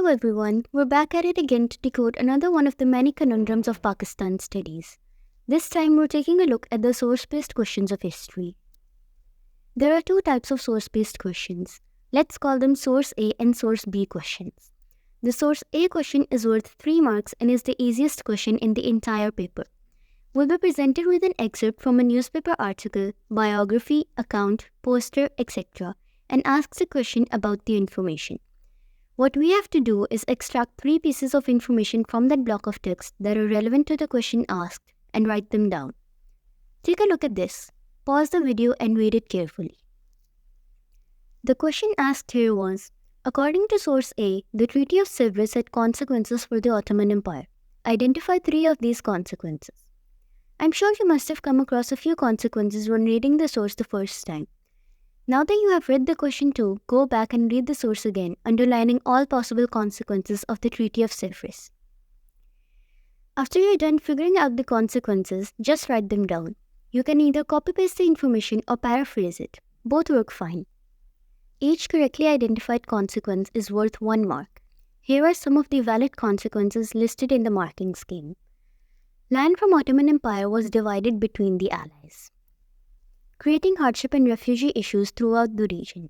everyone, we're back at it again to decode another one of the many conundrums of Pakistan studies. This time we're taking a look at the source-based questions of history. There are two types of source-based questions. Let's call them Source A and Source B questions. The Source A question is worth 3 marks and is the easiest question in the entire paper. We'll be presented with an excerpt from a newspaper article, biography, account, poster, etc. and asks a question about the information. What we have to do is extract 3 pieces of information from that block of text that are relevant to the question asked and write them down. Take a look at this. Pause the video and read it carefully. The question asked here was, according to Source A, the Treaty of Sevres had consequences for the Ottoman Empire. Identify 3 of these consequences. I'm sure you must have come across a few consequences when reading the source the first time. Now that you have read the question too, go back and read the source again, underlining all possible consequences of the Treaty of Sevres. After you're done figuring out the consequences, just write them down. You can either copy-paste the information or paraphrase it. Both work fine. Each correctly identified consequence is worth 1 mark. Here are some of the valid consequences listed in the marking scheme. Land from Ottoman Empire was divided between the Allies, creating hardship and refugee issues throughout the region.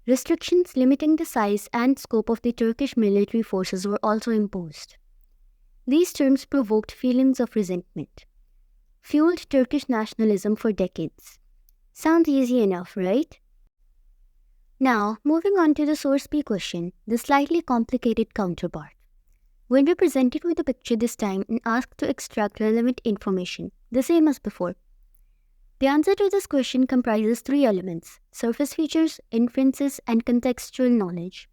Restrictions limiting the size and scope of the Turkish military forces were also imposed. These terms provoked feelings of resentment, fueled Turkish nationalism for decades. Sounds easy enough, right? Now, moving on to the Source B question, the slightly complicated counterpart. We'll be presented with a picture this time and asked to extract relevant information, the same as before. The answer to this question comprises 3 elements: surface features, inferences, and contextual knowledge.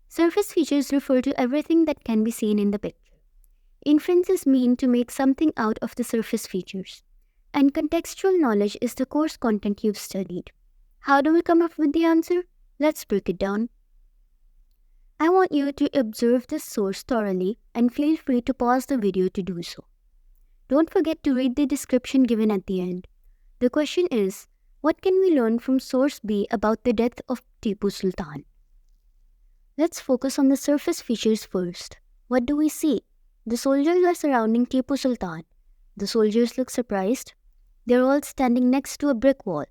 Surface features refer to everything that can be seen in the picture. Inferences mean to make something out of the surface features. And contextual knowledge is the course content you've studied. How do we come up with the answer? Let's break it down. I want you to observe this source thoroughly and feel free to pause the video to do so. Don't forget to read the description given at the end. The question is, what can we learn from Source B about the death of Tipu Sultan? Let's focus on the surface features first. What do we see? The soldiers are surrounding Tipu Sultan. The soldiers look surprised. They're all standing next to a brick wall.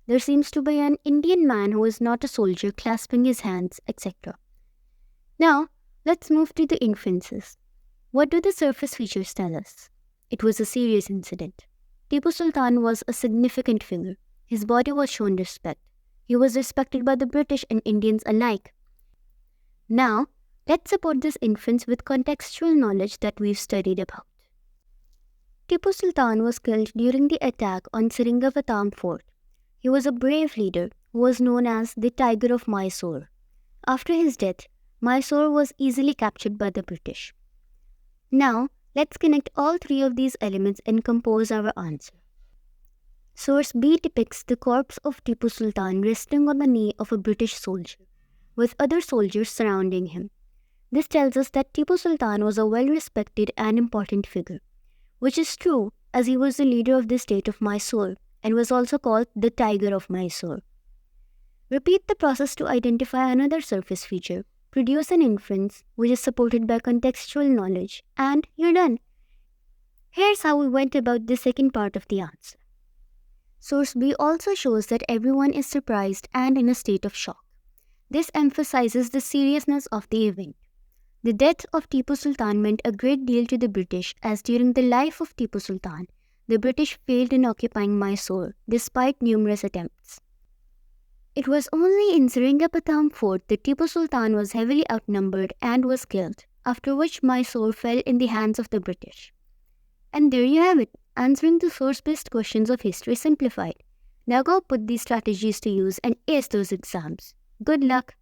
There seems to be an Indian man who is not a soldier clasping his hands, etc. Now, let's move to the inferences. What do the surface features tell us? It was a serious incident. Tipu Sultan was a significant figure. His body was shown respect. He was respected by the British and Indians alike. Now, let's support this inference with contextual knowledge that we've studied about. Tipu Sultan was killed during the attack on Seringapatam Fort. He was a brave leader who was known as the Tiger of Mysore. After his death, Mysore was easily captured by the British. Now, let's connect all 3 of these elements and compose our answer. Source B depicts the corpse of Tipu Sultan resting on the knee of a British soldier, with other soldiers surrounding him. This tells us that Tipu Sultan was a well-respected and important figure, which is true as he was the leader of the state of Mysore and was also called the Tiger of Mysore. Repeat the process to identify another surface feature. Produce an inference which is supported by contextual knowledge, and you're done. Here's how we went about the second part of the answer. Source B also shows that everyone is surprised and in a state of shock. This emphasizes the seriousness of the event. The death of Tipu Sultan meant a great deal to the British, as during the life of Tipu Sultan, the British failed in occupying Mysore despite numerous attempts. It was only in Seringapatam Fort that Tipu Sultan was heavily outnumbered and was killed, after which Mysore fell in the hands of the British. And there you have it, answering the source-based questions of history simplified. Now go put these strategies to use and ace those exams. Good luck!